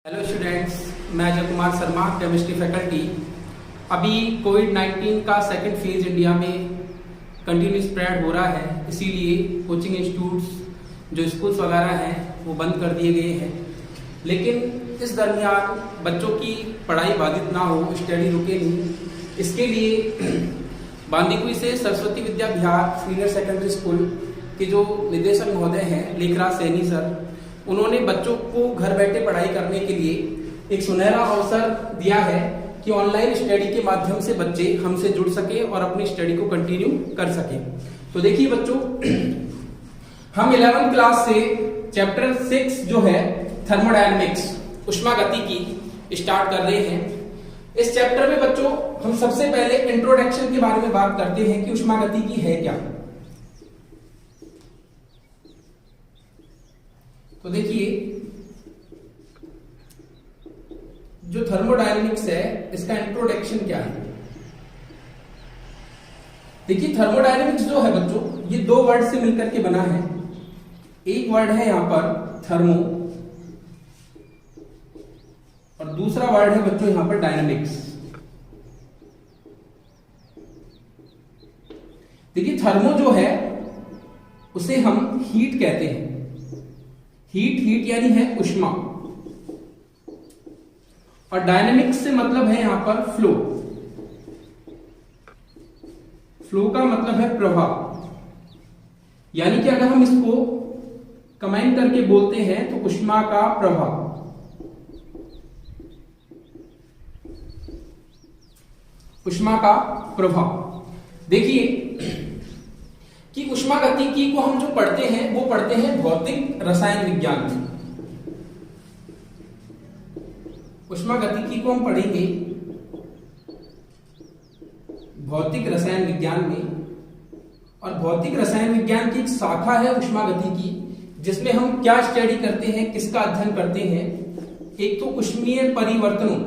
Hello students, मैं Ajay Kumar Sharma, chemistry faculty. अभी कोविड-19 का सेकंड फेज इंडिया में कंटिन्यू स्प्रेड हो रहा है, इसीलिए कोचिंग इंस्टीट्यूट्स जो स्कूल्स वगैरह हैं वो बंद कर दिए गए हैं। लेकिन इस दरमियान बच्चों की पढ़ाई बाधित ना हो, स्टडी रुके नहीं, इसके लिए बांदीकुई से Saraswati Vidya Vihar senior secondary school के जो निदेशक महोदय हैं लेखराज सैनी सर, उन्होंने बच्चों को घर बैठे पढ़ाई करने के लिए एक सुनहरा अवसर दिया है कि ऑनलाइन स्टडी के माध्यम से बच्चे हमसे जुड़ सके और अपनी स्टडी को कंटिन्यू कर सके। तो देखिए बच्चों, हम 11th क्लास से चैप्टर 6 जो है थर्मोडायनेमिक्स उष्मागतिकी स्टार्ट कर रहे हैं। इस चैप्टर में बच्चों हम सबसे पहले इंट्रोडक्शन के बारे में बात करते हैं कि उष्मागतिकी है क्या। तो देखिए, जो थर्मोडायनेमिक्स है इसका इंट्रोडक्शन क्या है। देखिए, थर्मोडायनेमिक्स जो है बच्चों, ये दो वर्ड से मिलकर के बना है। एक वर्ड है यहां पर थर्मो और दूसरा वर्ड है बच्चों यहां पर डायनेमिक्स। देखिए, थर्मो जो है उसे हम हीट कहते हैं। हीट यानी है उष्मा, और डायनेमिक्स से मतलब है यहां पर फ्लो। फ्लो का मतलब है प्रवाह, यानी कि अगर हम इसको कंबाइन करके बोलते हैं तो उष्मा का प्रवाह। उष्मा का प्रवाह। देखिए कि उष्मागतिकी को हम जो पढ़ते हैं वो पढ़ते हैं भौतिक रसायन विज्ञान में। उष्मागतिकी को हम पढ़ेंगे भौतिक रसायन विज्ञान में, और भौतिक रसायन विज्ञान की एक शाखा है उष्मागतिकी, जिसमें हम क्या स्टडी करते हैं, किसका अध्ययन करते हैं। एक तो उष्मीय परिवर्तनों,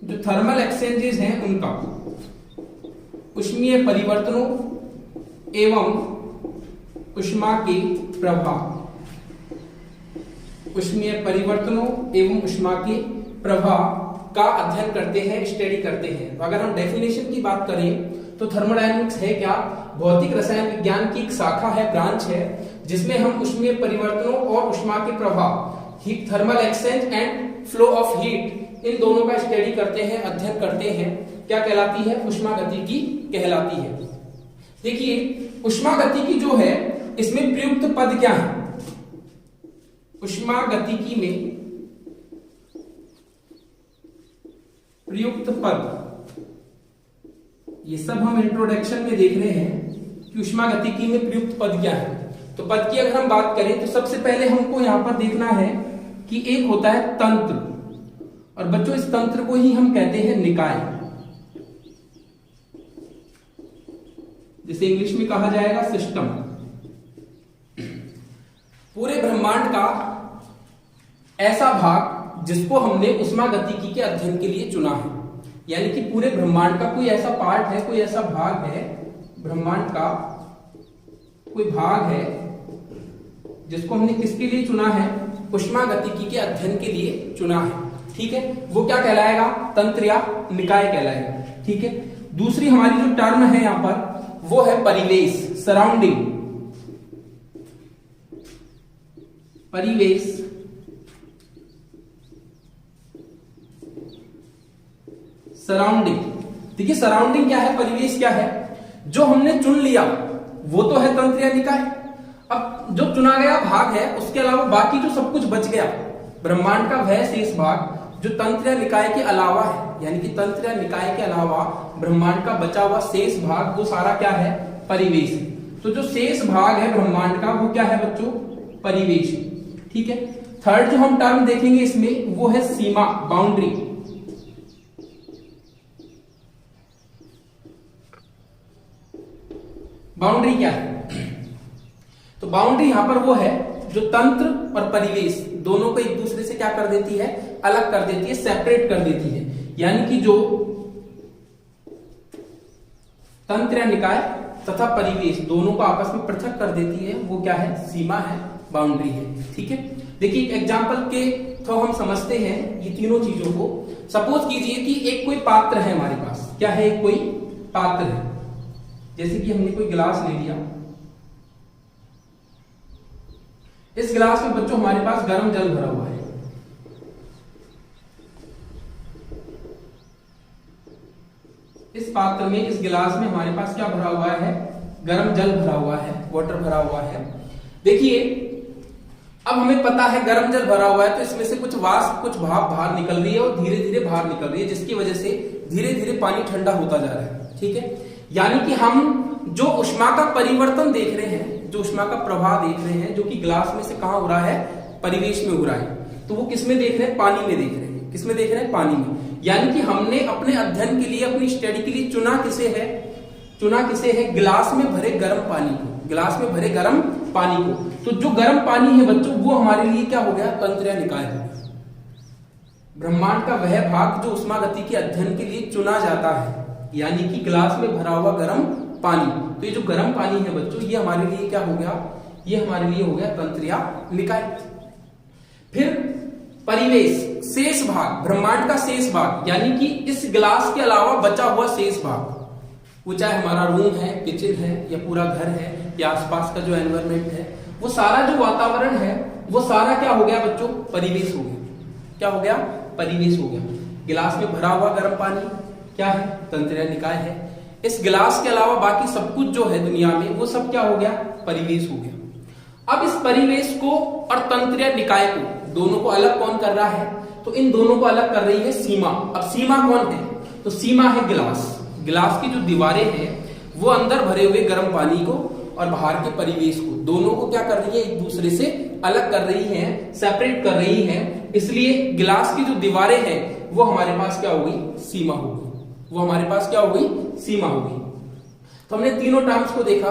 जो थर्मल एक्सचेंजेस हैं उनका, उष्मीय परिवर्तनों एवं उष्मा के प्रवाह। उष्मीय परिवर्तनों एवं उष्मा के प्रवाह का अध्ययन करते हैं, स्टडी करते हैं। तो अगर हम डेफिनेशन की बात करें तो थर्मोडायनेमिक्स है क्या? भौतिक रसायन विज्ञान की एक शाखा है, ब्रांच है, जिसमें हम उष्मीय परिवर्तनों और उष्मा के प्रवाह, heat thermal exchange and flow of heat, इन दोनों का स्टडी करते हैं, अध्ययन करते हैं। क्या कहलाती है? उष्मागतिकी कहलाती है। देखिए, उष्मागतिकी जो है इसमें प्रयुक्त पद क्या है? उष्मागतिकी में प्रयुक्त पद, ये सब हम इंट्रोडक्शन में देख रहे हैं कि उष्मागतिकी में प्रयुक्त पद क्या है। तो पद की अगर हम बात करें तो सबसे पहले हमको यहां पर देखना है कि एक होता है तंत्र, और बच्चों इस तंत्र को ही हम कहते हैं निकाय, जिसे इंग्लिश में कहा जाएगा सिस्टम। पूरे ब्रह्मांड का ऐसा भाग जिसको हमने उष्मागतिकी के अध्ययन के लिए चुना है, यानी कि पूरे ब्रह्मांड का कोई ऐसा पार्ट है, कोई ऐसा भाग है, ब्रह्मांड का कोई भाग है जिसको हमने किसके लिए चुना है? उष्मागतिकी के अध्ययन के लिए चुना है। ठीक है, वो क्या कहलाएगा? तंत्र या निकाय कहलाएगा। ठीक है, दूसरी हमारी जो टर्म है यहां पर वो है परिवेश, सराउंडिंग। परिवेश, सराउंडिंग। देखिए, सराउंडिंग क्या है, परिवेश क्या है? जो हमने चुन लिया वो तो है तंत्र या निकाय। अब जो चुना गया भाग है, उसके अलावा बाकी जो सब कुछ बच गया, ब्रह्मांड का वह शेष भाग जो तंत्र या निकाय के अलावा है, यानी कि तंत्र या निकाय के अलावा ब्रह्मांड का बचा हुआ शेष भाग, वो सारा क्या है? परिवेश। तो जो शेष भाग है ब्रह्मांड का वो क्या है बच्चों? परिवेश। ठीक है, थर्ड जो हम टर्म देखेंगे इसमें वो है सीमा, बाउंड्री। बाउंड्री क्या है? तो बाउंड्री यहां पर वो है जो तंत्र और परिवेश दोनों को एक दूसरे से क्या कर देती है? अलग कर देती है, सेपरेट कर देती है। यानी कि जो तंत्र या निकाय तथा परिवेश दोनों को आपस में पृथक कर देती है वो क्या है? सीमा है, बाउंड्री है। ठीक है, देखिए एग्जाम्पल के थ्रू हम समझते हैं ये तीनों चीजों को। सपोज कीजिए कि एक कोई पात्र है हमारे पास, क्या है, एक कोई पात्र है, जैसे कि हमने कोई गिलास ले लिया। इस गिलास में बच्चों हमारे पास गर्म जल भरा हुआ है। इस पात्र में, इस गिलास में हमारे पास क्या भरा हुआ है, गर्म जल भरा हुआ है, वाटर भरा हुआ है। देखिए अब हमें पता है गर्म जल भरा हुआ है, तो इसमें से कुछ वाष्प, कुछ भाप बाहर निकल रही है और धीरे धीरे बाहर निकल रही है, जिसकी वजह से धीरे धीरे पानी ठंडा होता जा रहा है। ठीक है, यानी कि हम जो ऊष्मा का परिवर्तन देख रहे हैं, जो ऊष्मा का प्रवाह देख रहे हैं, जो कि गिलास में से कहां हो रहा है, परिवेश में हो रहा है, तो वो किस में देख रहे हैं, पानी में देख रहे हैं। किस में देख रहे हैं, पानी में। यानी कि हमने अपने अध्ययन के लिए, अपनी स्टडी के लिए चुना किसे है, चुना किसे है, गिलास में भरे गर्म पानी को, गिलास में भरे गर्म पानी को। तो जो गर्म पानी है बच्चों, वो हमारे लिए क्या हो गया, तंत्र या निकाय हो गया। ब्रह्मांड का वह भाग जो उष्मा गति के अध्ययन के लिए चुना जाता है, यानी कि गिलास में भरा हुआ गर्म पानी। तो ये जो गर्म पानी है बच्चों, ये हमारे लिए क्या हो गया, ये हमारे लिए हो गया तंत्र या निकाय। फिर परिवेश, शेष भाग, ब्रह्मांड का शेष भाग, यानी कि इस गिलास के अलावा बचा हुआ शेष भाग, वो चाहे हमारा रूम है, किचन है, या पूरा घर है, या आसपास का जो एनवायरमेंट है, वो सारा जो वातावरण है, वो सारा क्या हो गया बच्चों, परिवेश हो गया। क्या हो गया, परिवेश हो गया। गिलास में भरा हुआ गर्म पानी क्या है, तंत्र या निकाय है। इस गिलास के अलावा बाकी सब कुछ जो है दुनिया में, वो सब क्या हो गया, परिवेश हो गया। अब इस परिवेश को और तंत्र या निकाय को, दोनों को अलग कौन कर रहा है, तो इन दोनों को अलग कर रही है सीमा। अब सीमा कौन है, तो सीमा है गिलास। गिलास की जो दीवारें हैं, वो अंदर भरे हुए गर्म पानी को और बाहर के परिवेश को, दोनों को क्या कर रही है, एक दूसरे से अलग कर रही है, सेपरेट कर रही है। इसलिए गिलास की जो दीवारें हैं, वो हमारे पास क्या हो गई, सीमा हो गई। वो हमारे पास क्या हो गई, सीमा हो गई। तो हमने तीनों टर्म्स को देखा,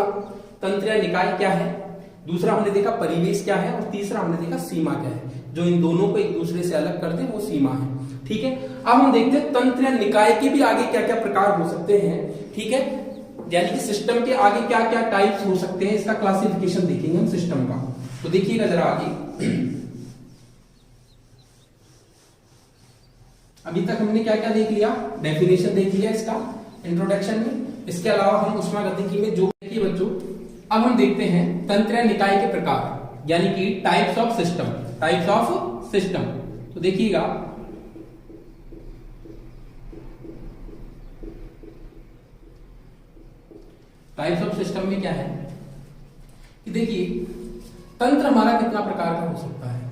तंत्र या निकाय क्या है, दूसरा हमने देखा परिवेश क्या है, और तीसरा हमने देखा सीमा क्या है। जो इन दोनों को एक दूसरे से अलग करते हैं वो सीमा है। ठीक है, अब हम देखते हैं तंत्र या निकाय के भी आगे क्या क्या प्रकार हो सकते हैं। ठीक है, यानी कि सिस्टम के आगे क्या क्या टाइप्स हो सकते हैं, इसका क्लासिफिकेशन देखेंगे हम सिस्टम का। तो देखिएगा जरा आगे, अभी तक हमने क्या क्या देख लिया, डेफिनेशन देख लिया इसका इंट्रोडक्शन में। इसके अलावा हम ऊष्मागतिकी में जो देखिए बच्चों, अब हम देखते हैं तंत्र या निकाय के प्रकार, यानी कि types of system, types of system. तो देखिएगा टाइप्स ऑफ सिस्टम में क्या है कि देखिए तंत्र हमारा कितना प्रकार का हो सकता है।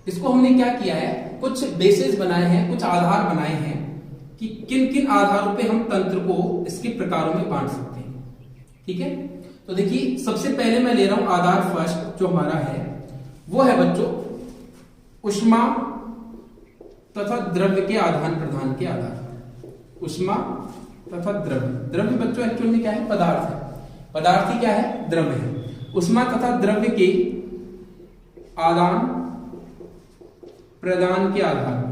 इसको हमने क्या किया है, कुछ बेसिस बनाए हैं, कुछ आधार बनाए हैं कि किन किन आधारों पे हम तंत्र को इसके प्रकारों में बांट सकते हैं। ठीक है, तो देखिए सबसे पहले मैं ले रहा हूं आधार फर्स्ट, जो हमारा है वो है बच्चों ऊष्मा तथा द्रव्य के आदान प्रदान के आधार। ऊष्मा तथा द्रव्य, द्रव्य बच्चों एक्चुअल में क्या है, पदार्थ है, पदार्थ ही क्या है, द्रव्य है। ऊष्मा तथा द्रव्य के आदान प्रदान के आधार,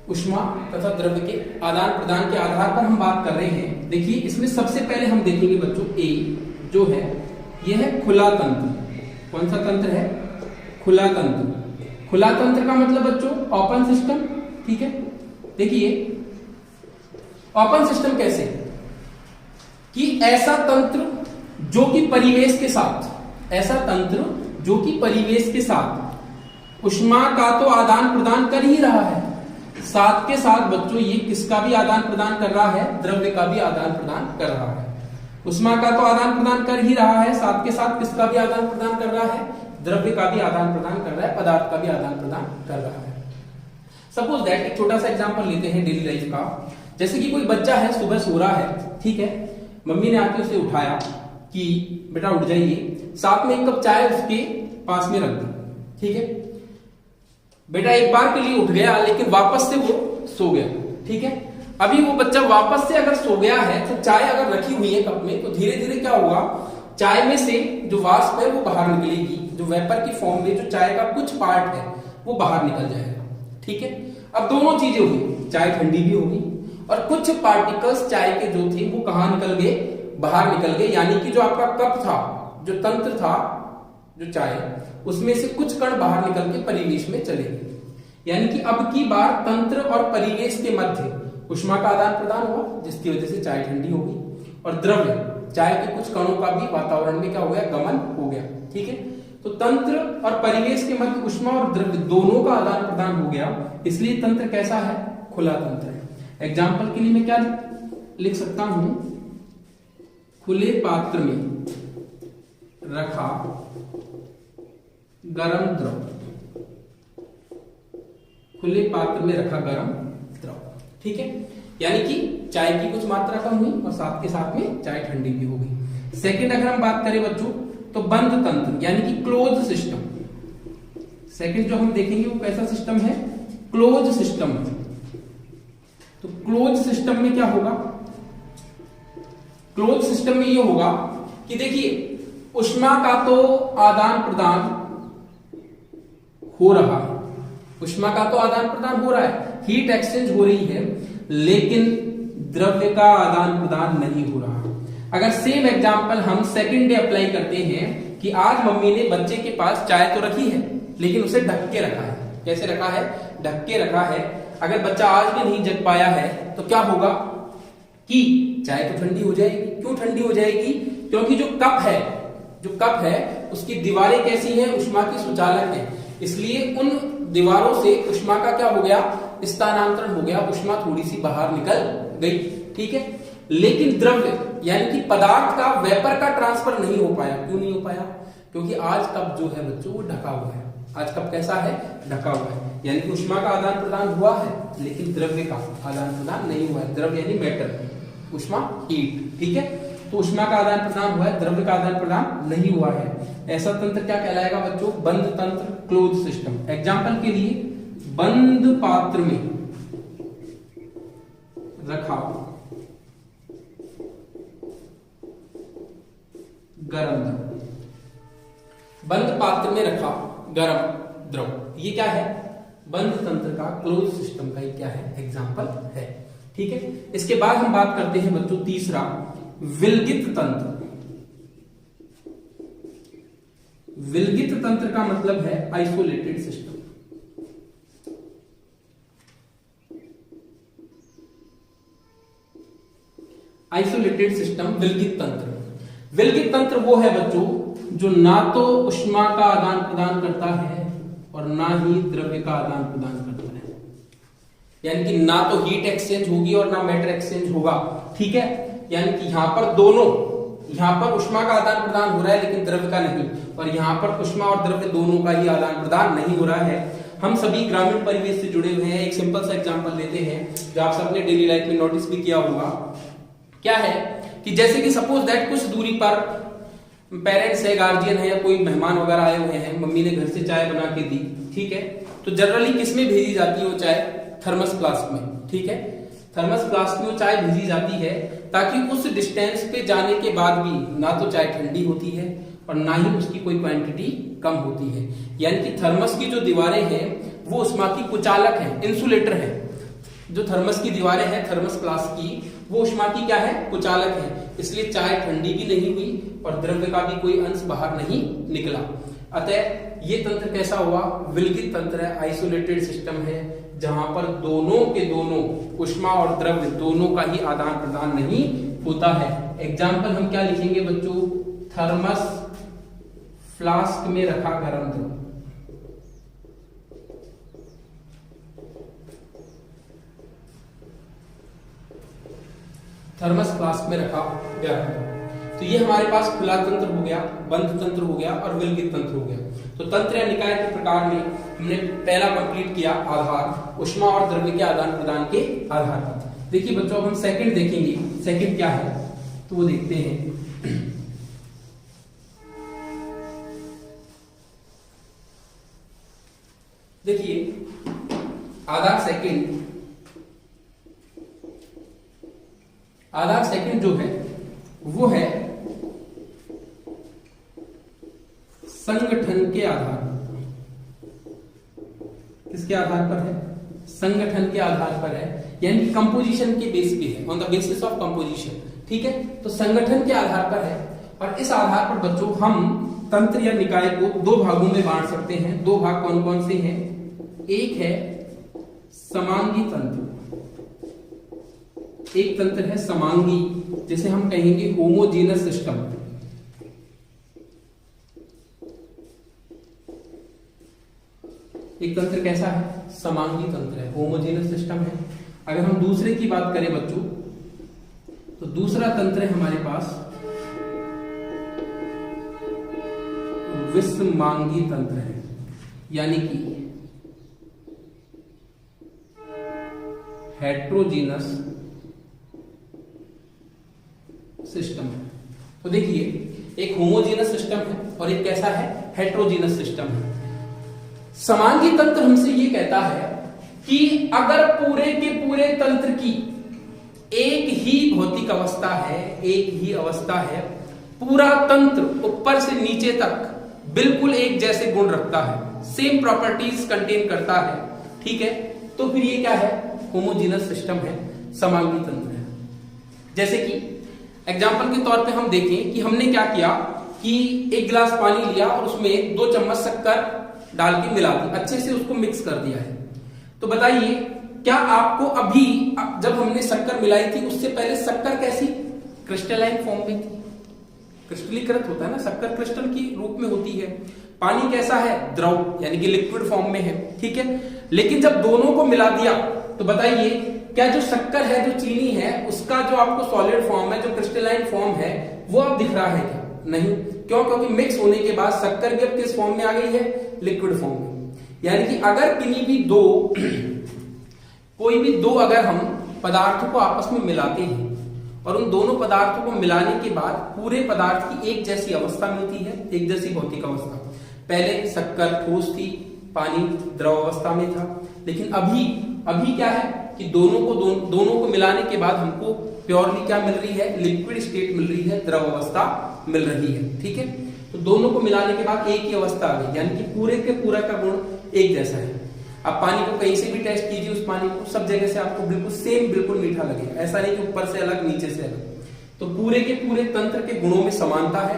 ऊष्मा तथा द्रव्य के आदान प्रदान के आधार पर हम बात कर रहे हैं। देखिए इसमें सबसे पहले हम देखेंगे बच्चों ए जो है, यह है खुला तंत्र। कौन सा तंत्र है, खुला तंत्र। खुला तंत्र का मतलब बच्चों ओपन सिस्टम। ठीक है, देखिए ओपन सिस्टम कैसे, कि ऐसा तंत्र जो कि परिवेश के साथ, ऐसा तंत्र जो कि परिवेश के साथ ऊष्मा का तो आदान प्रदान कर ही रहा है, साथ के साथ बच्चों ये किसका भी आदान प्रदान कर रहा है, द्रव्य का भी आदान प्रदान कर रहा है। ऊष्मा का तो आदान प्रदान कर ही रहा है, साथ के साथ किसका भी आदान प्रदान कर रहा है, द्रव्य का भी आदान प्रदान कर रहा है, पदार्थ का भी आदान प्रदान कर रहा है। सपोज दैट एक छोटा सा एग्जांपल लेते हैं डेली लाइफ का। जैसे कि कोई बच्चा है, सुबह सो रहा है, ठीक है, मम्मी ने आके उसे उठाया कि बेटा उठ जाइए, साथ में एक कप चाय उसके पास में रख दी। ठीक है, बेटा एक बार के लिए उठ गया, लेकिन वापस से वो सो गया। ठीक है, अभी वो बच्चा वापस से अगर सो गया है, तो चाय अगर रखी हुई है कप में, तो धीरे धीरे क्या होगा, चाय में से जो वाष्प है वो बाहर निकलेगी, जो वेपर की फॉर्म में जो चाय का कुछ पार्ट है वो बाहर निकल जाएगा। ठीक है, अब दोनों चीजें हुई, चाय ठंडी भी होगी और कुछ पार्टिकल्स चाय के जो थे वो कहां निकल गए, बाहर निकल गए, यानी कि जो आपका कप था, जो तंत्र था, जो चाय, उसमें से कुछ कण बाहर निकल के परिवेश में चले गए। यानी कि अब की बार तंत्र और परिवेश के मध्य ऊष्मा का आदान प्रदान हुआ, जिसकी वजह से चाय ठंडी हो गई, और द्रव्य चाय के कुछ कणों का भी वातावरण में क्या हो गया, गमन हो गया। ठीक है, तो तंत्र और परिवेश के मध्य ऊष्मा और द्रव्य दोनों का आदान प्रदान हो गया, इसलिए तंत्र कैसा है, खुला तंत्र है। एग्जाम्पल के लिए मैं क्या लिख सकता हूं, खुले पात्र में रखा गरम द्रव, खुले पात्र में रखा गरम द्रव। ठीक है, यानी कि चाय की कुछ मात्रा कम हुई और साथ के साथ में चाय ठंडी भी हो गई। सेकंड अगर हम बात करें बच्चों, तो बंद तंत्र यानी कि क्लोज सिस्टम। सेकंड जो हम देखेंगे वो कैसा सिस्टम है, क्लोज सिस्टम। तो क्लोज सिस्टम में क्या होगा, क्लोज सिस्टम में ये होगा कि देखिए ऊष्मा का तो आदान प्रदान हो रहा है, ऊष्मा का तो आदान प्रदान हो रहा है, हीट एक्सचेंज हो रही है, लेकिन द्रव्य का आदान प्रदान नहीं हो रहा। अगर सेम एग्जांपल हम सेकंड डे अप्लाई करते हैं कि आज मम्मी ने बच्चे के पास चाय तो रखी है लेकिन उसे ढक के रखा है। कैसे रखा है, ढक के रखा है। अगर बच्चा आज भी नहीं जग पाया है तो क्या होगा कि चाय तो ठंडी हो जाएगी। क्यों ठंडी हो जाएगी, क्योंकि जो कप है उसकी दीवारें कैसी हैं, ऊष्मा की सुचालक है, इसलिए उन दीवारों से ऊष्मा का क्या हो गया, स्थानांतरण हो गया, ऊष्मा थोड़ी सी बाहर निकल गई। ठीक है, लेकिन द्रव्य यानी कि पदार्थ का, वेपर का ट्रांसफर नहीं हो पाया। क्यों नहीं हो पाया, क्योंकि आज कप जो है बच्चों वो ढका हुआ है। आज कप कैसा है, ढका हुआ है, यानी कि ऊष्मा का आदान प्रदान हुआ है लेकिन द्रव्य का आदान प्रदान नहीं हुआ है। द्रव्य यानी मैटर, ऊष्मा हीट। ठीक है, तो ऊष्मा का आदान प्रदान हुआ है, द्रव्य का आदान प्रदान नहीं हुआ है। ऐसा तंत्र क्या कहलाएगा बच्चों, बंद तंत्र, क्लोज सिस्टम। एग्जाम्पल के लिए बंद पात्र में रखा गरम द्रव, बंद पात्र में रखा गरम द्रव, ये क्या है, बंद तंत्र का, क्लोज सिस्टम का ये क्या है, एग्जाम्पल है। ठीक है, इसके बाद हम बात करते हैं बच्चों तीसरा, विलगित तंत्र। विलगित तंत्र का मतलब है आइसोलेटेड सिस्टम। आइसोलेटेड सिस्टम, विलगित तंत्र। विलगित तंत्र वो है बच्चों जो ना तो ऊष्मा का आदान प्रदान करता है और ना ही द्रव्य का आदान प्रदान करता है, यानी कि ना तो हीट एक्सचेंज होगी और ना मैटर एक्सचेंज होगा। ठीक है, यानी कि यहां पर दोनों, यहां पर ऊष्मा का आदान प्रदान हो रहा है लेकिन द्रव्य का नहीं, और यहां पर ऊष्मा और द्रव्य दोनों का ही आदान प्रदान नहीं हो रहा है। हम सभी ग्रामीण परिवेश से जुड़े हुए हैं। एक सिंपल सा एग्जांपल लेते हैं जो आप सबने डेली लाइफ में नोटिस भी किया होगा। क्या है कि जैसे कि सपोज दैट कुछ दूरी पर पेरेंट्स है, गार्जियन है, या कोई मेहमान वगैरह आए हुए हैं, मम्मी ने घर से चाय बना के दी। ठीक है, तो जनरली किस में भेजी जाती है वो चाय, थर्मस फ्लास्क में। ठीक है, थर्मस फ्लास्क में वो चाय भेजी जाती है ताकि उस डिस्टेंस पे जाने के बाद भी ना तो चाय ठंडी होती है और ना ही उसकी कोई क्वांटिटी कम होती है। यानी कि थर्मस की जो दीवारें हैं वो ऊष्मा की कुचालक है, इंसुलेटर है। जो थर्मस की दीवारें हैं, थर्मस फ्लास्क की, वो ऊष्मा की क्या है, कुचालक है, इसलिए चाय ठंडी भी नहीं हुई और द्रव्य का भी कोई अंश बाहर नहीं निकला। अतः ये तंत्र कैसा हुआ, विलगित तंत्र है, आइसोलेटेड सिस्टम है, जहां पर दोनों के दोनों, ऊष्मा और द्रव्य दोनों का ही आदान प्रदान नहीं होता है। एग्जाम्पल हम क्या लिखेंगे बच्चों, थर्मस फ्लास्क में रखा गर्म द्रव, थर्मस फ्लास्क में रखा गर्म द्रव। तो ये हमारे पास खुला तंत्र हो गया, बंद तंत्र हो गया और विलगित तंत्र हो गया। तो तंत्र या निकाय के प्रकार में हमने पहला कंप्लीट किया, आधार, ऊष्मा और द्रव्य के आदान प्रदान के आधार पर। देखिए बच्चों अब हम सेकंड देखेंगे, सेकंड क्या है तो वो देखते हैं। देखिए आधार सेकंड, आधार सेकंड जो है वो है संगठन के आधार पर। किसके आधार पर है, संगठन के आधार पर है। यानी कंपोजिशन के बेस पे है, on the basis of composition. ठीक है, तो संगठन के आधार पर है, और इस आधार पर बच्चों हम तंत्र या निकाय को दो भागों में बांट सकते हैं। दो भाग कौन कौन से हैं? एक है समांगी तंत्र, एक तंत्र है समांगी, जिसे हम कहेंगे होमोजेनस सिस्टम। एक तंत्र कैसा है? समांगी तंत्र है, होमोजेनस सिस्टम है। अगर हम दूसरे की बात करें बच्चों, तो दूसरा तंत्र है हमारे पास विषमांगी तंत्र है, यानी कि हेट्रोजीनस सिस्टम है। तो देखिए, एक होमोजेनस सिस्टम है और एक कैसा है? हेट्रोजीनस सिस्टम है। समांगी तंत्र हमसे ये कहता है कि अगर पूरे के पूरे तंत्र की एक ही भौतिक अवस्था है, एक ही अवस्था है, पूरा तंत्र ऊपर से नीचे तक बिल्कुल एक जैसे गुण रखता है, सेम प्रॉपर्टीज कंटेन करता है, ठीक है, तो फिर ये क्या है? होमोजेनस सिस्टम है, समांगी तंत्र है। जैसे कि एग्जाम्पल के तौर पे हम देखें कि हमने क्या किया कि एक गिलास पानी लिया और उसमें 2 चम्मच शक्कर डाल के मिला दी, अच्छे से उसको मिक्स कर दिया है। तो बताइए, क्या आपको अभी जब हमने शक्कर मिलाई थी उससे पहले शक्कर कैसी? क्रिस्टलाइन फॉर्म में थी, क्रिस्टलीकृत होता है ना, शक्कर क्रिस्टल की रूप में होती है। पानी कैसा है? द्रव, यानी कि लिक्विड फॉर्म में है, ठीक है। लेकिन जब दोनों को मिला दिया तो बताइए, क्या जो शक्कर है, जो चीनी है, उसका जो आपको सॉलिड फॉर्म है, जो क्रिस्टलाइन फॉर्म है, वो अब दिख रहा है क्या? नहीं। क्यों? क्योंकि मिक्स होने के बाद शक्कर भी अब किस फॉर्म में आ गई है? लिक्विड फॉर्म में। यानी कि अगर किन्हीं भी कोई भी दो अगर हम पदार्थों को आपस में मिलाते हैं और उन दोनों पदार्थों को मिलाने के बाद पूरे पदार्थ की एक जैसी अवस्था मिलती है, एक जैसी भौतिक अवस्था। पहले शक्कर ठोस थी, पानी द्रव अवस्था में था, लेकिन अभी क्या है कि दोनों को मिलाने के बाद हमको प्योरली क्या मिल रही है? लिक्विड स्टेट मिल रही है, द्रव अवस्था मिल रही है, ठीक है। तो दोनों को मिलाने के बाद एक ही अवस्था आ गई, यानी कि पूरे के पूरा का गुण एक जैसा है। आप पानी को कहीं से भी टेस्ट कीजिए, उस पानी को सब जगह से आपको बिल्कुल सेम, बिल्कुल मीठा लगेगा। ऐसा नहीं कि ऊपर से अलग, नीचे से अलग। तो पूरे के पूरे तंत्र के गुणों में समानता है।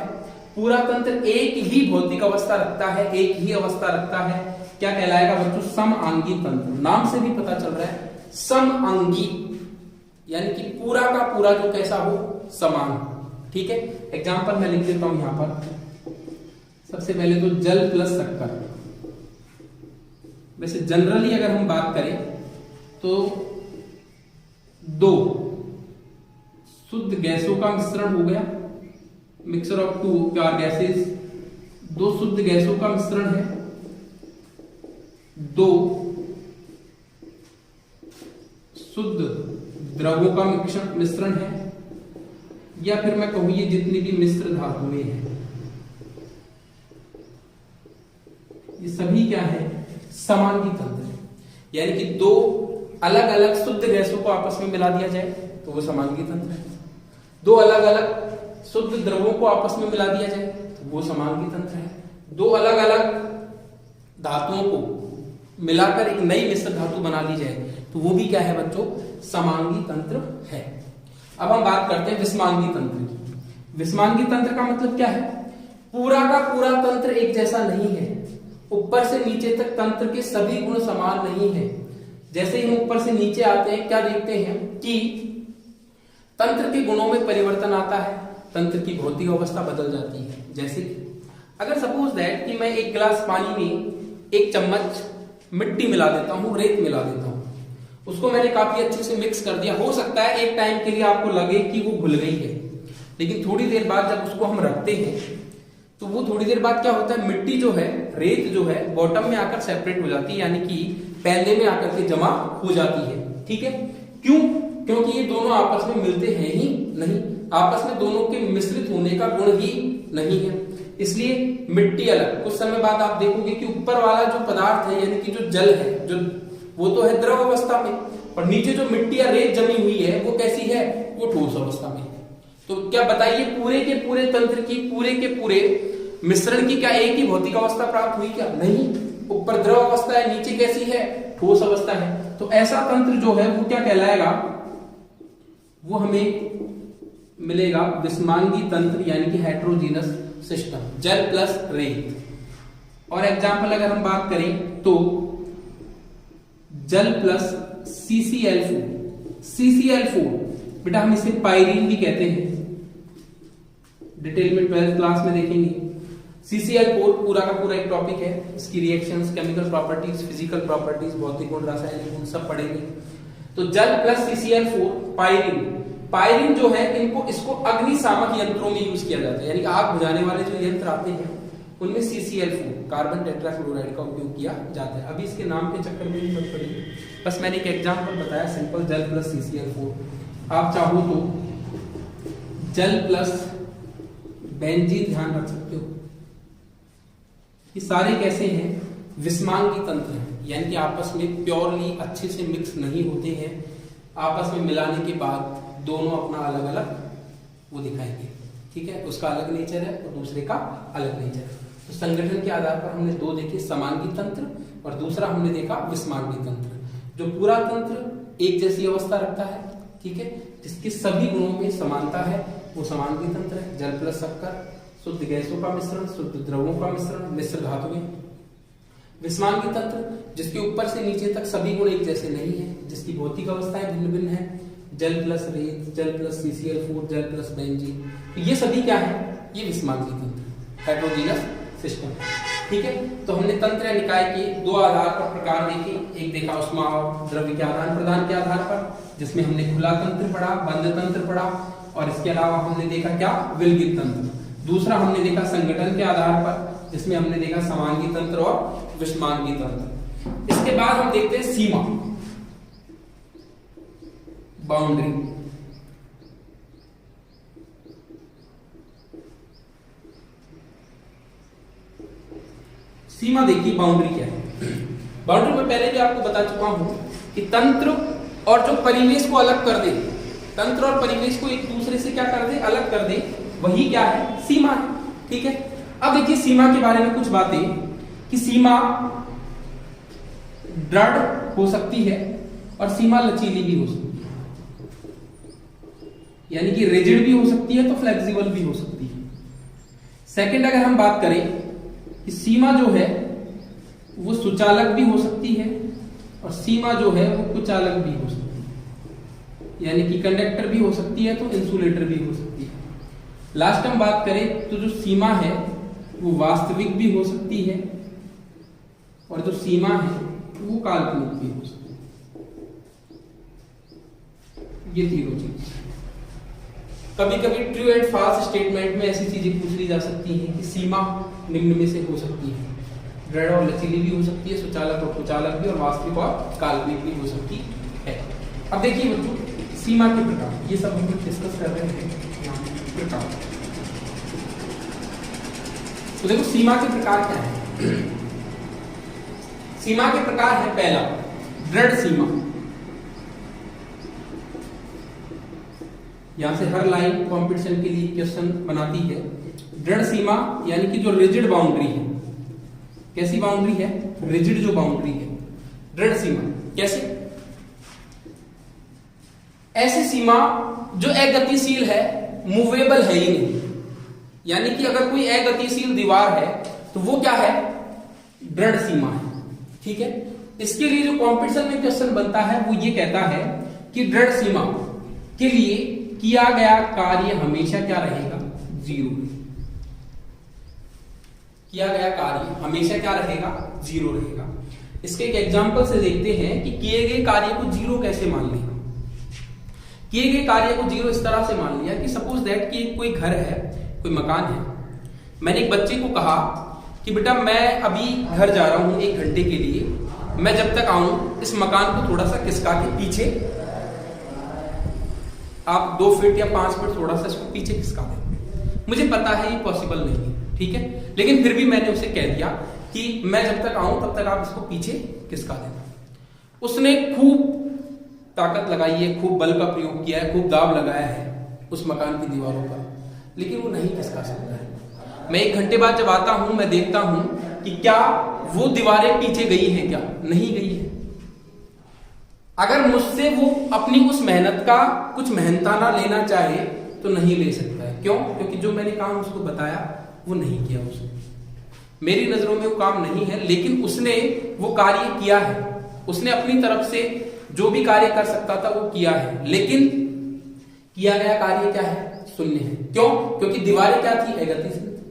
पूरा तंत्र एक ही भौतिक अवस्था रखता है, एक ही अवस्था रखता है। क्या कहलाएगा बच्चों? समअंगी तंत्र। नाम से भी पता चल रहा है समअंगी, यानी कि पूरा का पूरा जो कैसा हो? समान, ठीक है। एग्जाम्पल मैं लिख देता हूं यहां पर। सबसे पहले तो जल प्लस शक्कर। वैसे जनरली अगर हम बात करें तो 2 शुद्ध गैसों का मिश्रण हो गया, मिक्सचर ऑफ 2 प्योर गैसेस। 2 शुद्ध गैसों का मिश्रण है, 2 शुद्ध द्रवों का मिश्रण है, या फिर मैं कहूं ये जितनी भी मिश्र धातुएं हैं, ये सभी क्या है? समांगी तंत्र। यानी कि 2 अलग अलग शुद्ध गैसों को आपस में मिला दिया जाए तो वो समांगी तंत्र है। 2 अलग अलग शुद्ध द्रवों को आपस में मिला दिया जाए तो वो समांगी तंत्र है। 2 अलग अलग धातुओं को मिलाकर एक नई मिश्र धातु बना दी जाए तो वो भी क्या है बच्चों? समांगी तंत्र है। अब हम बात करते हैं विषमांगी तंत्र की। विषमांगी तंत्र का मतलब क्या है? पूरा का पूरा तंत्र एक जैसा नहीं है, ऊपर से नीचे तक तंत्र के सभी गुण समान नहीं है। जैसे ही हम ऊपर से नीचे आते हैं, क्या देखते हैं कि तंत्र के गुणों में परिवर्तन आता है, तंत्र की भौतिक अवस्था बदल जाती है। जैसे कि अगर सपोज दैट कि मैं एक गिलास पानी में 1 चम्मच मिट्टी मिला देता हूं, रेत मिला देता हूं, उसको मैंने काफी अच्छे से मिक्स कर दिया। हो सकता है एक टाइम के लिए आपको लगे कि वो घुल गई है, लेकिन थोड़ी देर बाद जब उसको हम रखते हैं तो वो थोड़ी देर बाद क्या होता है? मिट्टी जो है, रेत जो है, बॉटम में आकर सेपरेट हो जाती है, यानी कि पैंदे में आकर के जमा हो जाती है, ठीक है। क्यों? क्योंकि ये दोनों आपस में मिलते हैं ही नहीं, आपस में दोनों के मिश्रित होने का गुण ही नहीं है, इसलिए मिट्टी अलग। कुछ समय बाद आप देखोगे कि ऊपर वाला जो पदार्थ है, यानी कि जो जल है, जो वो तो है द्रव अवस्था में, और नीचे जो मिट्टी या रेत जमी हुई है वो कैसी है? वो ठोस अवस्था में। तो क्या बताइए, पूरे के पूरे तंत्र की, पूरे के पूरे मिश्रण की क्या एक ही भौतिक अवस्था प्राप्त हुई? क्या नहीं। ऊपर द्रव अवस्था है, नीचे कैसी है? ठोस अवस्था है। तो ऐसा तंत्र जो है वो क्या कहलाएगा, वो हमें मिलेगा विषमांगी तंत्र यानी कि हेट्रोजीनस सिस्टम, जल प्लस रेत। और एग्जाम्पल अगर हम बात करें तो जल प्लस CCl4, CCl4 बेटा हम इसे पायरीन भी कहते हैं, डिटेल में 12th क्लास में देखेंगे। CCl4 पूरा का पूरा एक टॉपिक है, इसकी reactions, chemical properties, physical properties, भौतिक गुण, रासायनिक गुण सब पढ़ेंगे। तो जल प्लस CCl4 पायरीन, पायरीन जो है इसको अग्निशामक यंत्रों में यूज किया जाता है, यानी आग बुझाने वाले जो यंत्र आते हैं उनमें CCl4 कार्बन टेट्राक्लोराइड का उपयोग किया जाता है। अभी इसके नाम के चक्कर में नहीं मत पड़िए, बस मैंने एक एग्जांपल बताया सिंपल, जल प्लस CCl4। आप चाहो तो जल प्लस बेंजीन ध्यान रख सकते हो। ये सारे कैसे हैं, विषमांगी तंत्र हैं, यानी कि आपस में प्योरली अच्छे से मिक्स नहीं होते हैं, आपस में मिलाने के बाद दोनों अपना अलग अलग वो दिखाएंगे, ठीक है, उसका अलग नेचर है और दूसरे का अलग नेचर है। तो संगठन के आधार पर हमने दो देखे, समांगी तंत्र और दूसरा हमने देखा विषमांगी तंत्र। जो पूरा तंत्र एक जैसी अवस्था रखता है, ठीक है, जिसके सभी गुणों में समानता है, वो समांगी तंत्र है। जल प्लस शक्कर, शुद्ध गैसों का मिश्रण, शुद्ध द्रवों का मिश्रण, मिश्र धातुएं। विषमांगी तंत्र जिसके ऊपर से नीचे तक सभी गुण एक जैसे नहीं है, जिसकी भौतिक अवस्थाएं भिन्न भिन्न है, जल प्लस रेत, जल प्लस CCl4, जल प्लस बेंजीन, तो ये सभी क्या है, ये विषमांगी तंत्र, हेट्रोजीनस सिस्टम, ठीक है। तो हमने तंत्र निकाय के दो आधार पर प्रकार देखे, एक देखा उष्मा और द्रव्य के आदान प्रदान के आधार पर, जिसमें हमने खुला तंत्र पढ़ा, बंद तंत्र पढ़ा, और इसके अलावा हमने देखा क्या, विलगित तंत्र। दूसरा हमने देखा संगठन के आधार पर, जिसमें हमने देखा समांगी तंत्र और विषमांगी तंत्र। इसके बाद हम देखते हैं सीमा, बाउंड्री। सीमा देखिए, बाउंड्री क्या है। बाउंड्री में पहले भी आपको बता चुका हूं कि तंत्र और जो परिवेश को अलग कर दे, तंत्र और परिवेश को एक दूसरे से क्या कर दे, अलग कर दे, वही क्या है, सीमा है, ठीक है। अब देखिए सीमा के बारे में कुछ बातें, कि सीमा दृढ़ हो सकती है और सीमा लचीली भी हो सकती है, यानी कि रिजिड भी हो सकती है तो फ्लेक्सिबल भी हो सकती है। सेकंड, अगर हम बात करें कि सीमा जो है वो सुचालक भी हो सकती है और सीमा जो है वो कुचालक भी हो सकती है, यानी कि कंडक्टर भी हो सकती है तो इंसुलेटर भी हो सकती है। लास्ट हम बात करें तो जो सीमा है वो वास्तविक भी हो सकती है और जो सीमा है वो काल्पनिक भी हो सकती है। ये तीनों चीज, कभी कभी ट्रू एंड फॉल्स स्टेटमेंट में ऐसी चीजें पूछ ली जा सकती हैं कि सीमा निम्न में से हो सकती है, दृढ़ और लचीली भी हो सकती है, सुचालक और कुचालक भी, और वास्तविक और काल्पनिक भी हो सकती है। अब देखिए बच्चों, सीमा के प्रकार, ये सब हम डिस्कस कर रहे हैं प्रकार। तो देखो सीमा के प्रकार क्या है। सीमा के प्रकार है, पहला दृढ़ सीमा, यहां से हर लाइन कंपटीशन के लिए क्वेश्चन बनाती है। दृढ़ सीमा यानी कि जो रिजिड बाउंड्री है, कैसी बाउंड्री है, रिजिड जो बाउंड्री है, दृढ़ सीमा। कैसे, ऐसी सीमा जो अगतिशील है, मूवेबल है ही नहीं, यानी कि अगर कोई अगतिशील दीवार है तो वो क्या है, दृढ़ सीमा है, ठीक है। इसके लिए जो कंपटीशन में क्वेश्चन बनता है वो ये कहता है कि दृढ़ सीमा के लिए किया गया कार्य हमेशा क्या रहेगा, जीरो। किया गया कार्य हमेशा क्या रहेगा, जीरो रहेगा। इसके एक एग्जांपल से देखते हैं कि किए गए कार्य को जीरो कैसे मान लिया। किए गए कार्य को जीरो इस तरह से मान लिया कि सपोज दैट कि कोई घर है, कोई मकान है, मैंने एक बच्चे को कहा कि बेटा मैं अभी घर जा रहा हूं 1 घंटे के लिए, मैं जब तक आऊं इस मकान को थोड़ा सा खिसका के पीछे, आप 2 फीट या 5 फीट थोड़ा सा इसको पीछे खिसका दें। मुझे पता है ये पॉसिबल नहीं है, ठीक है, लेकिन फिर भी मैंने उसे कह दिया कि मैं जब तक आऊं तब तक आप इसको पीछे खिसका देना। उसने खूब ताकत लगाई है, खूब बल का प्रयोग किया है, खूब दाब लगाया है उस मकान की दीवारों पर, लेकिन वो नहीं खिसका सकता है। मैं 1 घंटे बाद जब आता हूं, मैं देखता हूं कि क्या वो दीवारें पीछे गई है, क्या नहीं गई है। अगर मुझसे वो अपनी उस मेहनत का कुछ मेहनताना लेना चाहे तो नहीं ले सकता है। क्यों? क्योंकि जो मैंने काम उसको बताया वो नहीं किया उसने। मेरी नजरों में वो काम नहीं है, लेकिन उसने वो कार्य किया है। उसने अपनी तरफ से जो भी कार्य कर सकता था वो किया है, लेकिन किया गया कार्य क्या है? शून्य है। क्यों? क्योंकि दीवारें क्या थी? अगतिशील थी।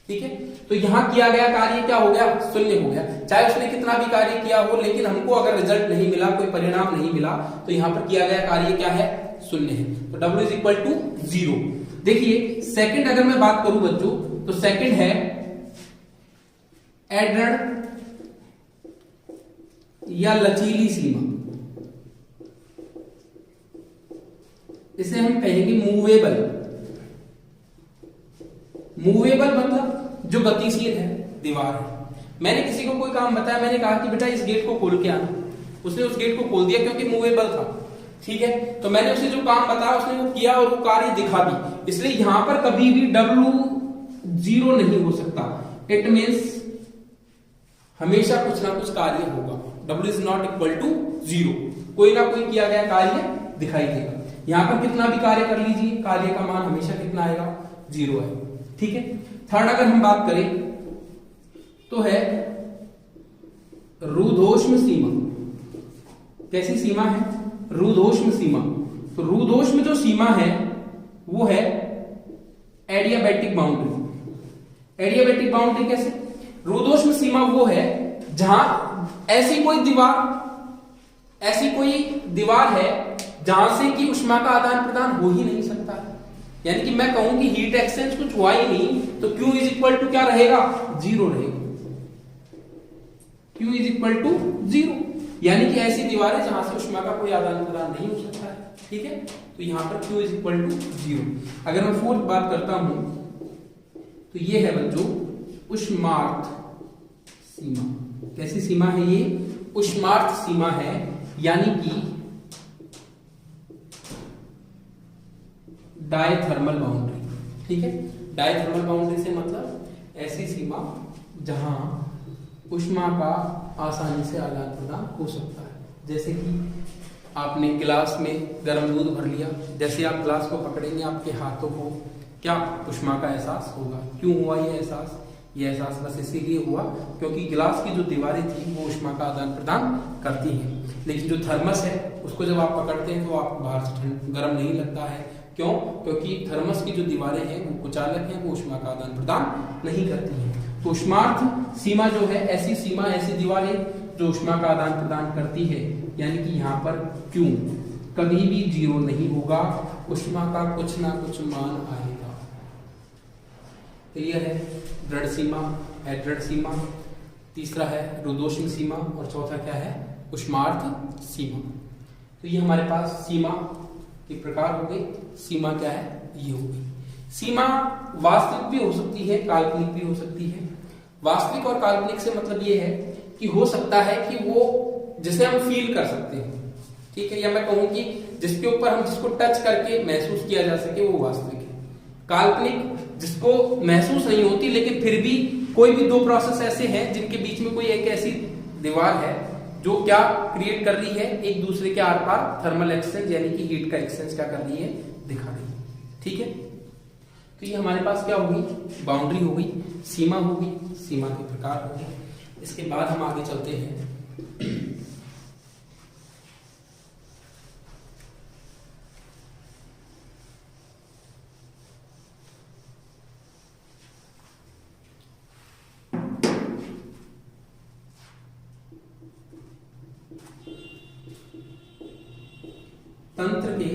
ठीक है, तो यहां किया गया कार्य क्या हो गया? शून्य हो गया। चाहे उसने कितना भी कार्य किया हो, लेकिन हमको अगर रिजल्ट नहीं मिला, कोई परिणाम नहीं मिला, तो यहां पर किया गया कार्य क्या है? शून्य है। तो W इज इक्वल टू 0। देखिए सेकंड अगर मैं बात करूं बच्चों, तो सेकंड है एडर या लचीली सीमा। इसे हम कहेंगे मूवेबल। मूवेबल मतलब जो गतिशील है, दीवार है। मैंने किसी को कोई काम बताया, मैंने कहा कि बेटा इस गेट को खोल के आना, उसने उस गेट को खोल दिया क्योंकि मूवेबल था। ठीक है, तो मैंने उसे जो काम बताया उसने वो किया और वो कार्य दिखा भी, इसलिए यहां पर कभी भी W 0 नहीं हो सकता। इट मीन्स हमेशा कुछ ना कुछ कार्य होगा। W is not equal to 0। कोई ना कोई किया गया कार्य दिखाई देगा। यहां पर कितना भी कार्य कर लीजिए, कार्य का मान हमेशा कितना आएगा? 0 है। ठीक है, थर्ड अगर हम बात करें तो है रुद्धोष्म सीमा। कैसी सीमा है? रुद्धोष्म सीमा। तो रुद्धोष्म जो सीमा है वो है एडियाबैटिक बाउंड्री। एडियाबैटिक बाउंड्री कैसे? रुद्धोष्म सीमा वो है जहां ऐसी कोई दीवार है जहां से कि ऊष्मा का आदान प्रदान हो ही नहीं सकता है। यानी कि मैं कहूं कि हीट एक्सचेंज कुछ हुआ ही नहीं, तो Q इज इक्वल टू क्या रहेगा? 0 रहेगा। Q इज इक्वल टू 0, यानी कि ऐसी दीवारें जहां से ऊष्मा का कोई आदान प्रदान नहीं हो सकता है। ठीक है, तो यहां पर Q इज इक्वल टू 0। अगर मैं फोर्थ बात करता हूं तो ये है बच्चों ऊष्मार्थ सीमा। कैसी सीमा है ये? ऊष्मार्थ सीमा है, यानी कि डायथर्मल बाउंड्री। ठीक है, डायथर्मल बाउंड्री से मतलब ऐसी सीमा जहां ऊष्मा का आसानी से आदान प्रदान हो सकता है। जैसे कि आपने गिलास में गर्म दूध भर लिया, जैसे आप गिलास को पकड़ेंगे आपके हाथों को क्या ऊष्मा का एहसास होगा। क्यों हुआ ये एहसास? ये एहसास बस इसीलिए हुआ क्योंकि गिलास की जो दीवारें थी वो ऊष्मा का आदान प्रदान करती हैं। लेकिन जो थर्मस है उसको जब आप पकड़ते हैं तो आप बाहर से गर्म नहीं लगता है। क्यों? क्योंकि थर्मस की जो दीवारें हैं वो कुचालक हैं, वो ऊष्मा का आदान प्रदान नहीं करती हैं। तो ऊष्मार्थ सीमा जो है ऐसी सीमा, ऐसी दीवारें जो ऊष्मा का आदान प्रदान करती है, यानी कि यहाँ पर Q कभी भी 0 नहीं होगा, ऊष्मा का कुछ ना कुछ मान आएगा। क्लियर है? दृढ़ सीमा है, दृढ़ सीमा। तीसरा है रुद्धोष्म सीमा और चौथा क्या है? ऊष्मार्थ सीमा। तो ये हमारे पास सीमा के प्रकार हो गए। सीमा क्या है? ये हो गई। सीमा वास्तविक भी हो सकती है, काल्पनिक भी हो सकती है। वास्तविक और काल्पनिक से मतलब ये है कि हो सकता है कि वो जिसे हम फील कर सकते हैं, ठीक है, या मैं कहूं कि जिसके ऊपर हम जिसको टच करके महसूस किया जा सके वो वास्तविक है। काल्पनिक जिसको महसूस नहीं होती लेकिन फिर भी कोई भी दो प्रोसेस ऐसे हैं जिनके बीच में कोई एक ऐसी दीवार है जो क्या क्रिएट कर रही है, एक दूसरे के आर पार थर्मल एक्सचेंज यानी कि हीट का एक्सचेंज क्या कर रही है, दिखा रही है। ठीक है, तो ये हमारे पास क्या होगी? बाउंड्री हो गई, सीमा होगी, सीमा के प्रकार हो गए। इसके बाद हम आगे चलते हैं तंत्र के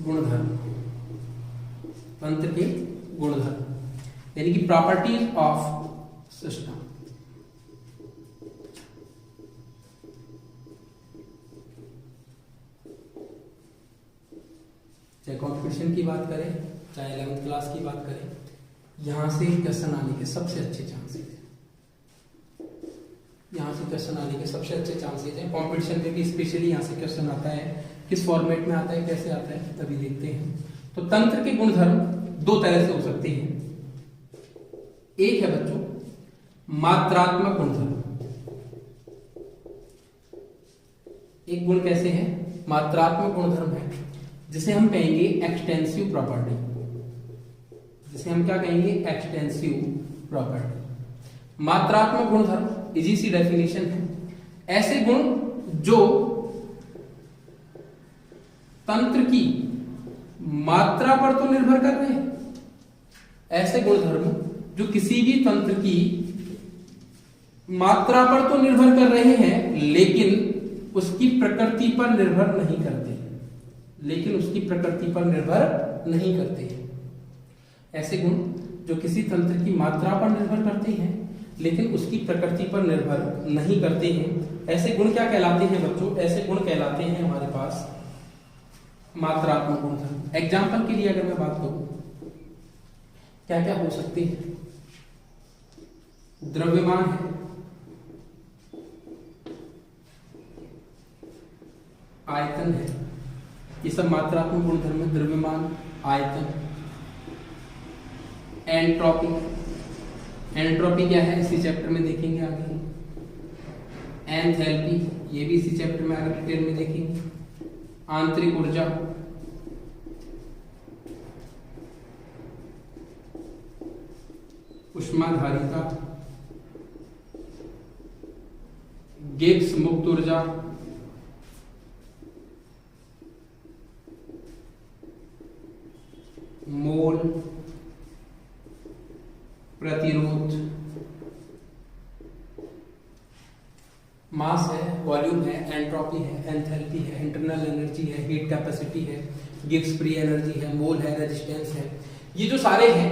गुणधर्म। तंत्र के गुणधर्म यानी कि प्रॉपर्टीज ऑफ सिस्टम। चाहे कंपटीशन की बात करें, चाहे 11th क्लास की बात करें, यहां से क्वेश्चन आने के सबसे अच्छे चांसेस हैं। यहाँ से क्वेश्चन आने के सबसे अच्छे चांसेस हैं। कंपटीशन में भी स्पेशली यहाँ से क्वेश्चन आता है। किस फॉर्मेट में आता है, कैसे आता है, तभी देखते हैं। तो तंत्र के गुणधर्म दो तरह से हो सकते हैं। एक है बच्चों मात्रात्मक गुणधर्म। एक गुण कैसे है, मात्रात्मक गुणधर्म है, जिसे हम कहेंगे एक्सटेंसिव प्रॉपर्टी, जिसे हम क्या कहेंगे, एक्सटेंसिव प्रॉपर्टी। मात्रात्मक गुणधर्म इजी सी डेफिनेशन है, ऐसे गुण जो तंत्र की मात्रा पर तो निर्भर कर रहे हैं, ऐसे गुणधर्म जो किसी भी तंत्र की मात्रा पर तो निर्भर कर रहे हैं लेकिन उसकी प्रकृति पर निर्भर नहीं करते, लेकिन उसकी प्रकृति पर निर्भर नहीं करते हैं। ऐसे गुण जो किसी तंत्र की मात्रा पर निर्भर करते हैं लेकिन उसकी प्रकृति पर निर्भर नहीं करते हैं, ऐसे गुण क्या कहलाते हैं बच्चों, ऐसे गुण कहलाते हैं हमारे पास मात्रात्मक गुणधर्म। एग्जाम्पल के लिए अगर मैं बात करूं, क्या क्या हो सकते हैं, द्रव्यमान है, आयतन है, ये सब मात्रात्मक गुणधर्म है। द्रव्यमान, आयतन, एंट्रोपी, एंट्रोपी क्या है इसी चैप्टर में देखेंगे आगे, एंथैल्पी, ये भी इसी चैप्टर में आगे डिटेल में देखेंगे, आंतरिक ऊर्जा, ऊष्माधारिता, गिब्स मुक्त ऊर्जा, मोल, प्रतिरोध, मास है, वॉल्यूम है, एंट्रोपी है, एंथैल्पी है, इंटरनल एनर्जी है, हीट कैपेसिटी है, गिब्स फ्री एनर्जी है, मोल है, रेजिस्टेंस है। ये जो सारे हैं,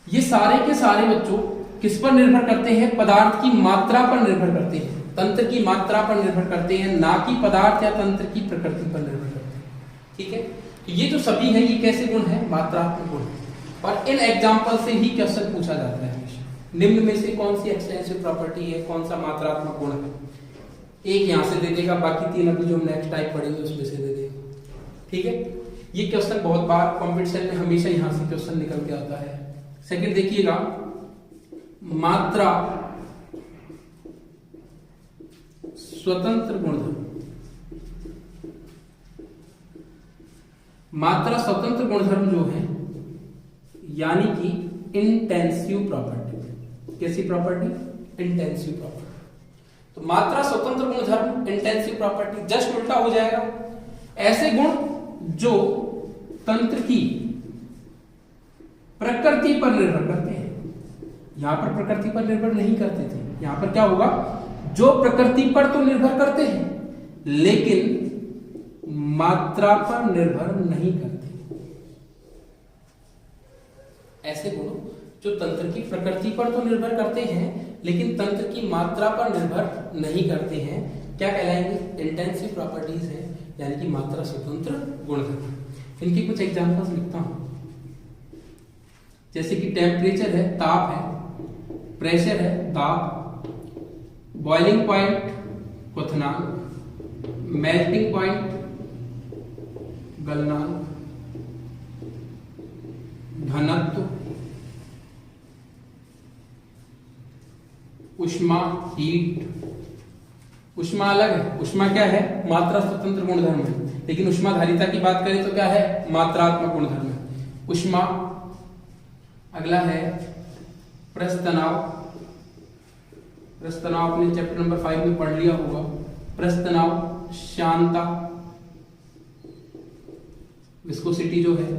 ये सारे के सारे बच्चों किस पर निर्भर करते हैं, पदार्थ की मात्रा पर निर्भर करते हैं, तंत्र की मात्रा पर निर्भर करते हैं, ना कि पदार्थ या तंत्र की प्रकृति पर निर्भर करते हैं। ठीक है, तो ये जो सभी है ये कैसे गुण है, मात्रात्मक गुण, और इन एग्जाम्पल से ही क्वेश्चन पूछा जाता है हमेशा। निम्न में से कौन सी एक्सटेंसिव प्रॉपर्टी है, कौन सा मात्रात्मक गुण है, एक यहां से दे देगा, बाकी तीन अभी जो हम नेक्स्ट टाइप पढ़ेंगे उसमें से दे देगा। ठीक है, ये क्वेश्चन बहुत बार कॉम्पिटिशन में हमेशा यहां से क्वेश्चन निकल के आता है। सेकंड देखिएगा, मात्रा स्वतंत्र गुणधर्म, मात्रा स्वतंत्र गुणधर्म जो है यानी कि इंटेंसिव प्रॉपर्टी। कैसी प्रॉपर्टी, इंटेंसिव प्रॉपर्टी। तो मात्रा स्वतंत्र गुणधर्म, इंटेंसिव प्रॉपर्टी, जस्ट उल्टा हो जाएगा। ऐसे गुण जो तंत्र की प्रकृति पर निर्भर करते हैं, यहां पर प्रकृति पर निर्भर नहीं करते थे, यहां पर क्या होगा, जो प्रकृति पर तो निर्भर करते हैं लेकिन मात्रा पर निर्भर नहीं करते। ऐसे गुण जो तंत्र की प्रकृति पर तो निर्भर करते हैं लेकिन तंत्र की मात्रा पर निर्भर नहीं करते हैं, क्या कहलाएंगे, इंटेंसिव प्रॉपर्टीज है, यानी कि मात्रा स्वतंत्र गुणधर्म। इनके कुछ एग्जांपल्स लिखता हूं, जैसे कि टेम्परेचर है, ताप है, प्रेशर है, दाब, बॉइलिंग पॉइंट, क्वथनांक, मेल्टिंग पॉइंट, गलनांक, घनत्व, ऊष्मा, हीट। ऊष्मा अलग है, ऊष्मा क्या है, मात्रा स्वतंत्र गुणधर्म है, लेकिन ऊष्माधारिता की बात करें तो क्या है, मात्रात्मक गुणधर्म है। ऊष्मा, अगला है प्रस्तनाव, प्रस्तनाव अपने चैप्टर नंबर 5 में पढ़ लिया होगा। प्रस्तनाव, शांता, विस्कोसिटी जो है,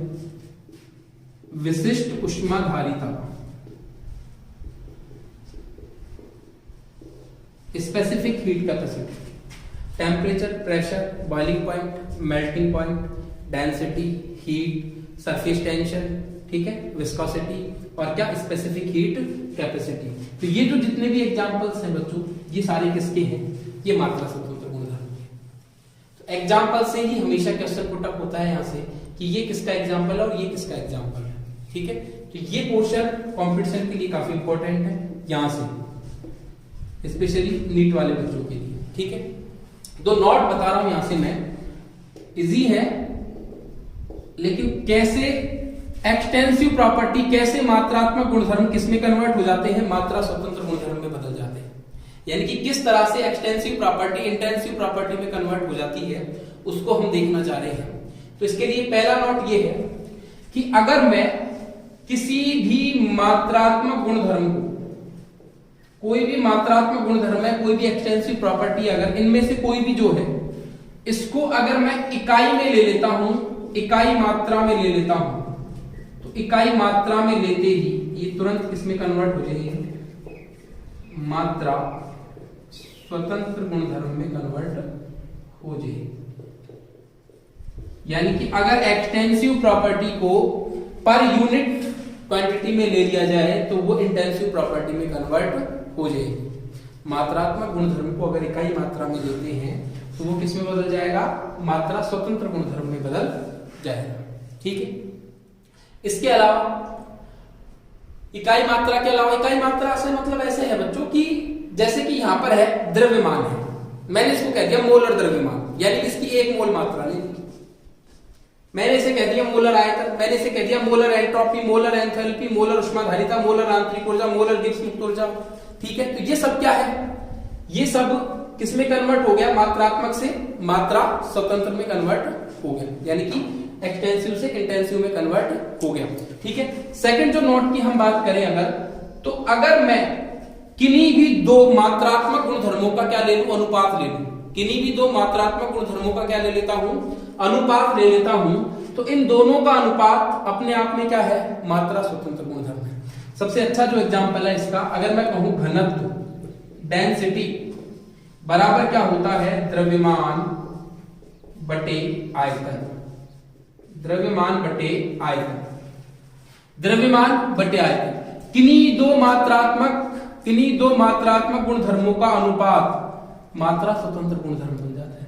विशिष्ट ऊष्माधारिता, specific heat capacity, temperature, pressure, boiling point, melting point, density, heat, surface tension, ठीक है, विस्कोसिटी और क्या, स्पेसिफिक हीट कैपेसिटी। तो ये जो जितने भी एग्जांपल्स हैं बच्चों, ये सारे किसके हैं, ये मात्रा स्वतंत्र गुणधर्म के। तो एग्जांपल से ही हमेशा क्वेश्चन पुट अप होता है यहां से कि ये किसका एग्जांपल है और ये किसका एग्जांपल है। ठीक है, तो ये पोर्शन कंपटीशन के लिए काफी इंपॉर्टेंट है यहां से, स्पेशली नीट वाले बच्चों के लिए। ठीक है, दो नोट बता रहा हूं यहां से मैं, इजी है लेकिन कैसे एक्सटेंसिव प्रॉपर्टी, कैसे मात्रात्मक गुणधर्म किसमें कन्वर्ट हो जाते हैं, मात्रा स्वतंत्र गुणधर्म में बदल जाते हैं। यानी कि किस तरह से एक्सटेंसिव प्रॉपर्टी इंटेंसिव प्रॉपर्टी में कन्वर्ट हो जाती है उसको हम देखना चाह रहे हैं। तो इसके लिए पहला नोट ये है कि अगर मैं किसी भी मात्रात्मक गुणधर्म को, कोई भी मात्रात्मक गुणधर्म है, कोई भी एक्सटेंसिव प्रॉपर्टी, अगर इनमें से कोई भी जो है इसको अगर मैं इकाई में ले लेता हूं, इकाई मात्रा में ले लेता हूं, तो इकाई मात्रा में लेते ही ये तुरंत किसमें कन्वर्ट हो जाएगी, मात्रा स्वतंत्र गुणधर्म में कन्वर्ट हो जाएगी। यानी कि अगर एक्सटेंसिव प्रॉपर्टी को पर यूनिट क्वांटिटी में ले लिया जाए तो वो इंटेंसिव प्रॉपर्टी में कन्वर्ट हो जाएगी। मात्रात्मक गुणधर्म को अगर इकाई मात्रा में लेते हैं तो वो किस में बदल जाएगा, मात्रा स्वतंत्र गुणधर्म में बदल जाएगा। ठीक है। इसके अलावा इकाई मात्रा के अलावा, इकाई मात्रा से मतलब ऐसे है बच्चों की जैसे कि यहां पर है द्रव्यमान है, मैंने इसको कह दिया मोलर द्रव्यमान, यानी इसकी 1 मोल मात्रा ले ली। मैंने इसे कह दिया मोलर आयतन, मैंने इसे कह दिया molar entropy, molar enthalpy, molar ऊष्माधारिता, मोलर आंतरिक ऊर्जा, मोलर गिब्स मुक्त ऊर्जा। ठीक है। तो ये सब क्या है, ये सब किसमें कन्वर्ट हो गया, मात्रात्मक से मात्रा स्वतंत्र में कन्वर्ट हो गया, यानी कि एक्सटेंसिव से इंटेंसिव में कन्वर्ट हो गया। ठीक है। सेकंड जो नोट की हम बात करें अगर, तो अगर मैं किन्हीं भी दो मात्रात्मक गुणधर्मों का क्या ले लूं, अनुपात ले लूं, किन्हीं भी दो मात्रात्मक गुणधर्मों का क्या ले लेता हूं, अनुपात ले लेता हूं, तो इन दोनों का अनुपात अपने आप में क्या है, मात्रा स्वतंत्र गुणधर्म है। सबसे अच्छा जो एग्जांपल है इसका, अगर मैं कहूं घनत्व, डेंसिटी बराबर क्या होता है, द्रव्यमान बटे आयतन, द्रव्यमान बटे आयतन, द्रव्यमान बटे आयतन। किन्हीं दो मात्रात्मक गुणधर्मों का अनुपात मात्रा स्वतंत्र गुणधर्म बन जाता है।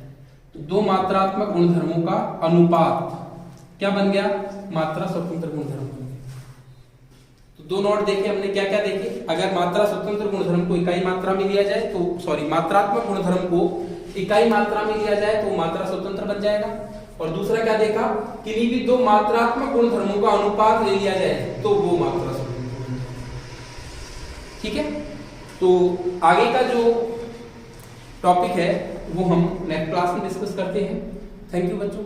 तो दो मात्रात्मक गुणधर्मों का अनुपात क्या बन गया, मात्रा स्वतंत्र गुणधर्म बन गया। तो दो नोट देखे हमने, क्या क्या देखे, अगर मात्रा स्वतंत्र गुणधर्म को इकाई मात्रा में लिया जाए तो सॉरी मात्रात्मक गुणधर्म को इकाई मात्रा में लिया जाए तो मात्रा स्वतंत्र बन जाएगा। और दूसरा क्या देखा, किन्हीं भी दो मात्रात्मक गुणधर्मों का अनुपात ले लिया जाए तो वो मात्रा स्वतंत्र बन जाएगा। ठीक है। तो आगे का जो टॉपिक है वो हम नेक्स्ट क्लास में डिस्कस करते हैं। थैंक यू बच्चों।